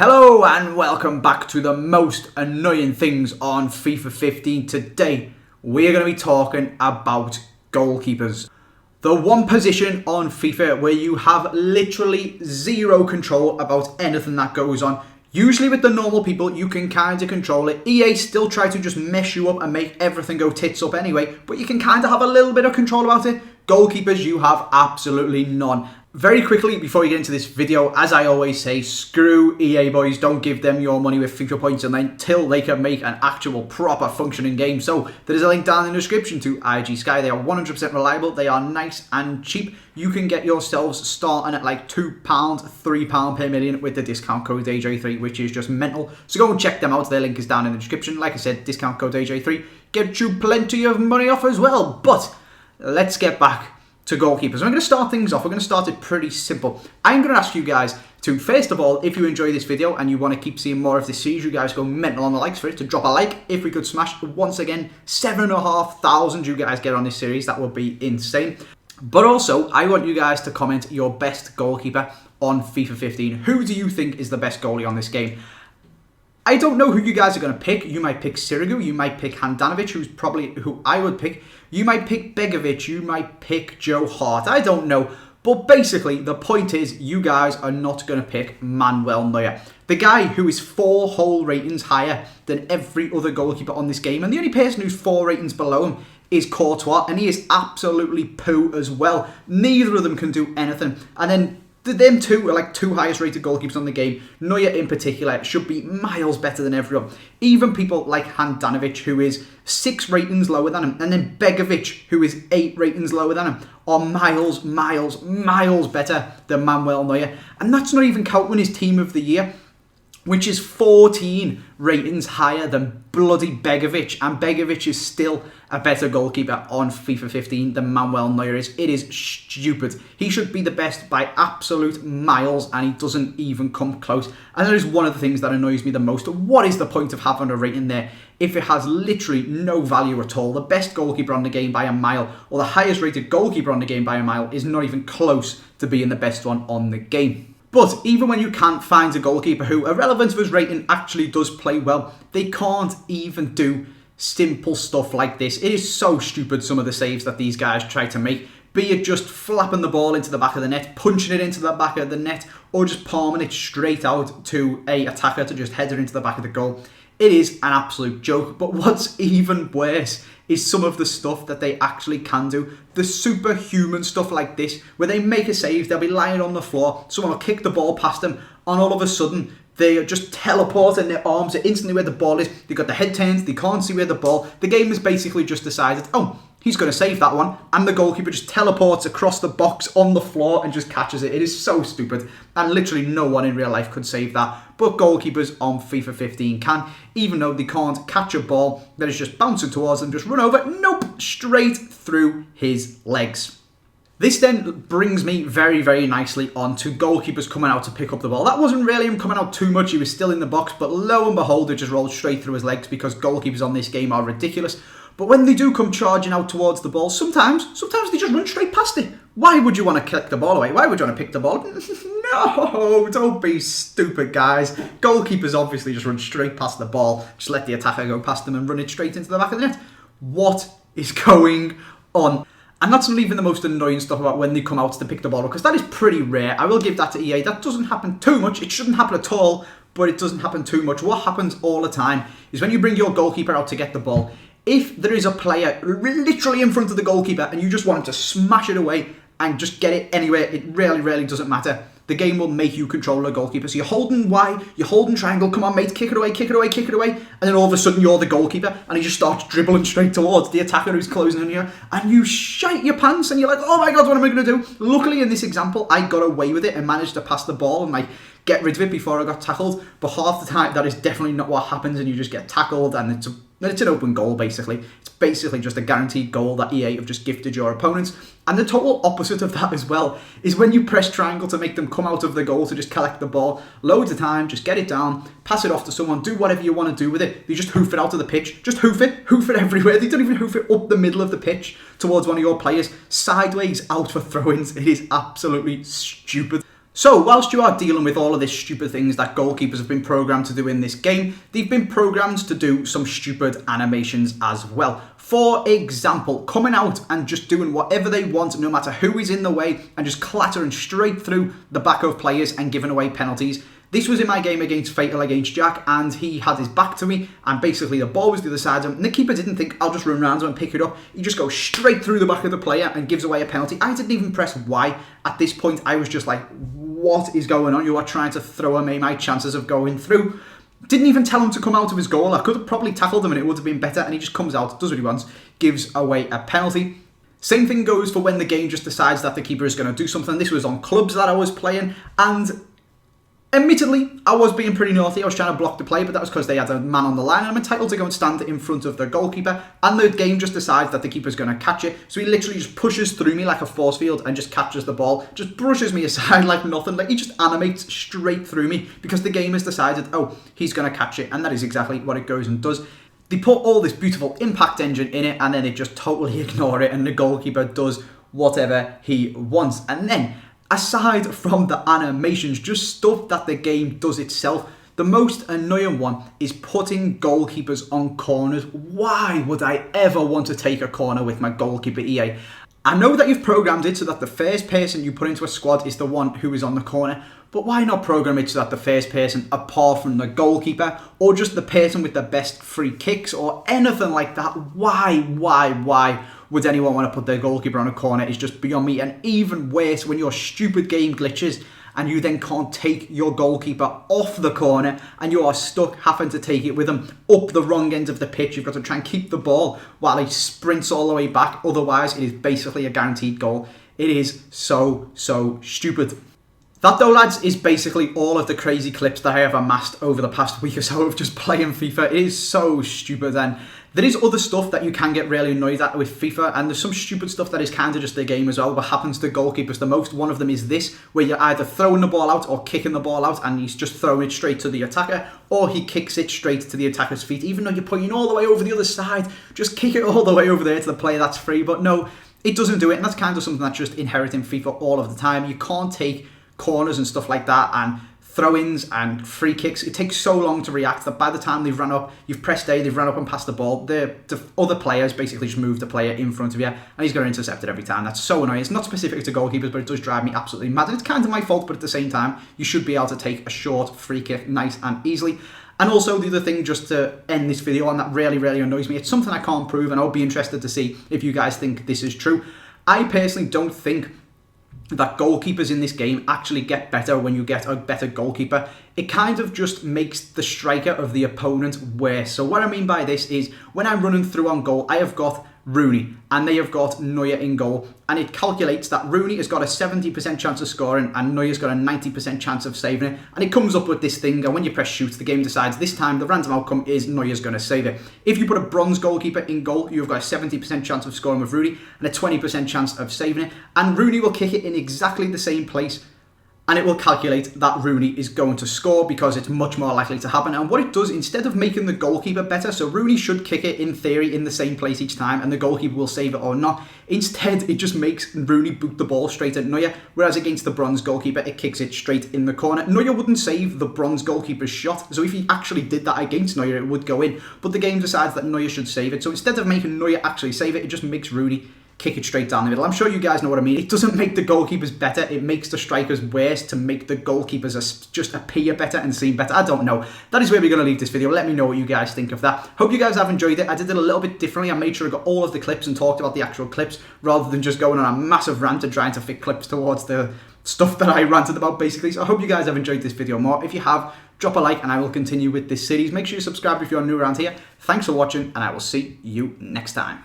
Hello and welcome back to the most annoying things on FIFA 15. Today we are going to be talking about goalkeepers. The one position on FIFA where you have literally zero control about anything that goes on. Usually with the normal people you can kind of control it. EA still try to just mess you up and make everything go tits up anyway, but you can kind of have a little bit of control about it. Goalkeepers, you have absolutely none. Very quickly, before we get into this video, as I always say, screw EA boys, don't give them your money with FIFA points until they can make an actual proper functioning game. So there is a link down in the description to IG Sky. They are 100% reliable, they are nice and cheap. You can get yourselves starting at like £2, £3 per million with the discount code AJ3, which is just mental. So go and check them out, their link is down in the description. Like I said, discount code AJ3, get you plenty of money off as well. But let's get back to goalkeepers. I'm going to start things off. We're going to start it pretty simple. I'm going to ask you guys to, first of all, if you enjoy this video and you want to keep seeing more of this series, you guys go mental on the likes for it, to drop a like. If we could smash, once again, 7,500 you guys get on this series, that would be insane. But also, I want you guys to comment your best goalkeeper on FIFA 15. Who do you think is the best goalie on this game? I don't know who you guys are going to pick. You might pick Sirigu, you might pick Handanovic, who's probably who I would pick. You might pick Begovic, you might pick Joe Hart. I don't know. But basically, the point is, you guys are not going to pick Manuel Neuer. The guy who is 4 whole ratings higher than every other goalkeeper on this game. And the only person who's 4 ratings below him is Courtois. And he is absolutely poo as well. Neither of them can do anything. And then them two are like 2 highest rated goalkeepers on the game. Neuer in particular should be miles better than everyone. Even people like Handanovic, who is 6 ratings lower than him, and then Begovic, who is 8 ratings lower than him, are miles better than Manuel Neuer. And that's not even counting his team of the year, which is 14 ratings higher than bloody Begovic. And Begovic is still a better goalkeeper on FIFA 15 than Manuel Neuer is. It is stupid. He should be the best by absolute miles, and he doesn't even come close. And that is one of the things that annoys me the most. What is the point of having a rating there if it has literally no value at all? The best goalkeeper on the game by a mile, or the highest rated goalkeeper on the game by a mile, is not even close to being the best one on the game. But even when you can't find a goalkeeper who, irrelevant of his rating, actually does play well, they can't even do simple stuff like this. It is so stupid, some of the saves that these guys try to make. Be it just flapping the ball into the back of the net, punching it into the back of the net, or just palming it straight out to an attacker to just head it into the back of the goal. It is an absolute joke. But what's even worse is some of the stuff that they actually can do. The superhuman stuff like this, where they make a save, they'll be lying on the floor, someone will kick the ball past them, and all of a sudden they just teleport and their arms are instantly where the ball is. They've got the head turned, they can't see where the ball. The game has basically just decided, oh, he's going to save that one, and the goalkeeper just teleports across the box on the floor and just catches it. It is so stupid, and literally no one in real life could save that. But goalkeepers on FIFA 15 can, even though they can't catch a ball that is just bouncing towards them, just run over, nope, straight through his legs. This then brings me very nicely on to goalkeepers coming out to pick up the ball. That wasn't really him coming out too much, he was still in the box, but lo and behold, it just rolled straight through his legs, because goalkeepers on this game are ridiculous. But when they do come charging out towards the ball, sometimes they just run straight past it. Why would you want to kick the ball away? Why would you want to pick the ball? No, don't be stupid, guys. Goalkeepers obviously just run straight past the ball. Just let the attacker go past them and run it straight into the back of the net. What is going on? And that's not even the most annoying stuff about when they come out to pick the ball up, because that is pretty rare. I will give that to EA. That doesn't happen too much. It shouldn't happen at all, but it doesn't happen too much. What happens all the time is when you bring your goalkeeper out to get the ball, if there is a player literally in front of the goalkeeper and you just want him to smash it away and just get it anywhere, it really doesn't matter. The game will make you control the goalkeeper. So you're holding Y, you're holding triangle, come on mate, kick it away, and then all of a sudden you're the goalkeeper and he just starts dribbling straight towards the attacker who's closing on you, and you shite your pants and you're like, oh my god, what am I going to do? Luckily in this example, I got away with it and managed to pass the ball and like get rid of it before I got tackled, but half the time that is definitely not what happens, and you just get tackled and it's an open goal basically. It's basically just a guaranteed goal that EA have just gifted your opponents. And the total opposite of that as well is when you press triangle to make them come out of the goal to just collect the ball. Loads of time, just get it down, pass it off to someone, do whatever you want to do with it. They just hoof it out of the pitch. Just hoof it everywhere. They don't even hoof it up the middle of the pitch towards one of your players. Sideways out for throw-ins. It is absolutely stupid. So, whilst you are dealing with all of these stupid things that goalkeepers have been programmed to do in this game, they've been programmed to do some stupid animations as well. For example, coming out and just doing whatever they want, no matter who is in the way, and just clattering straight through the back of players and giving away penalties. This was in my game against F8tal against Jack, and he had his back to me, and basically the ball was the other side of him, and the keeper didn't think, I'll just run around him and pick it up. He just goes straight through the back of the player and gives away a penalty. I didn't even press Y. At this point, I was just like, what is going on? You are trying to throw away my chances of going through. Didn't even tell him to come out of his goal. I could have probably tackled him and it would have been better, and he just comes out, does what he wants, gives away a penalty. Same thing goes for when the game just decides that the keeper is going to do something. This was on clubs that I was playing, and admittedly, I was being pretty naughty. I was trying to block the play, but that was because they had a man on the line, and I'm entitled to go and stand in front of the goalkeeper, and the game just decides that the keeper's going to catch it. So he literally just pushes through me like a force field and just catches the ball, just brushes me aside like nothing. Like, he just animates straight through me because the game has decided, oh, he's going to catch it, and that is exactly what it goes and does. They put all this beautiful impact engine in it, and then they just totally ignore it, and the goalkeeper does whatever he wants. And then, aside from the animations, just stuff that the game does itself, the most annoying one is putting goalkeepers on corners. Why would I ever want to take a corner with my goalkeeper, EA? I know that you've programmed it so that the first person you put into a squad is the one who is on the corner, but why not program it so that the first person, apart from the goalkeeper, or just the person with the best free kicks, or anything like that? Why would anyone want to put their goalkeeper on a corner? Is just beyond me. And even worse, when your stupid game glitches and you then can't take your goalkeeper off the corner and you are stuck having to take it with him up the wrong end of the pitch. You've got to try and keep the ball while he sprints all the way back. Otherwise, it is basically a guaranteed goal. It is so stupid. That, though, lads, is basically all of the crazy clips that I have amassed over the past week or so of just playing FIFA. It is so stupid, and there is other stuff that you can get really annoyed at with FIFA, and there's some stupid stuff that is kind of just the game as well. What happens to goalkeepers the most, one of them is this, where you're either throwing the ball out or kicking the ball out, and he's just throwing it straight to the attacker, or he kicks it straight to the attacker's feet. Even though you're pointing all the way over the other side, just kick it all the way over there to the player that's free. But no, it doesn't do it, and that's kind of something that's just inherent in FIFA all of the time. You can't take corners and stuff like that, and throw-ins and free kicks. It takes so long to react that by the time they've run up, you've pressed A, they've run up and passed the ball, the other players basically just move the player in front of you, and he's going to intercept it every time. That's so annoying. It's not specific to goalkeepers, but it does drive me absolutely mad. And it's kind of my fault, but at the same time, you should be able to take a short free kick nice and easily. And also, the other thing, just to end this video on, that really annoys me, it's something I can't prove, and I'll be interested to see if you guys think this is true. I personally don't think that goalkeepers in this game actually get better when you get a better goalkeeper. It kind of just makes the striker of the opponent worse. So what I mean by this is, when I'm running through on goal, I have got Rooney and they have got Neuer in goal, and it calculates that Rooney has got a 70% chance of scoring and Neuer's got a 90% chance of saving it, and it comes up with this thing, and when you press shoot, the game decides this time the random outcome is Neuer's going to save it. If you put a bronze goalkeeper in goal, you've got a 70% chance of scoring with Rooney and a 20% chance of saving it, and Rooney will kick it in exactly the same place, and it will calculate that Rooney is going to score because it's much more likely to happen. And what it does, instead of making the goalkeeper better, so Rooney should kick it in theory in the same place each time and the goalkeeper will save it or not, instead it just makes Rooney boot the ball straight at Neuer, whereas against the bronze goalkeeper it kicks it straight in the corner. Neuer wouldn't save the bronze goalkeeper's shot, so if he actually did that against Neuer it would go in, but the game decides that Neuer should save it, so instead of making Neuer actually save it, it just makes Rooney kick it straight down the middle. I'm sure you guys know what I mean. It doesn't make the goalkeepers better, it makes the strikers worse to make the goalkeepers just appear better and seem better. I don't know. That is where we're going to leave this video. Let me know what you guys think of that. Hope you guys have enjoyed it. I did it a little bit differently. I made sure I got all of the clips and talked about the actual clips rather than just going on a massive rant and trying to fit clips towards the stuff that I ranted about basically. So I hope you guys have enjoyed this video more. If you have, drop a like and I will continue with this series. Make sure you subscribe if you're new around here. Thanks for watching and I will see you next time.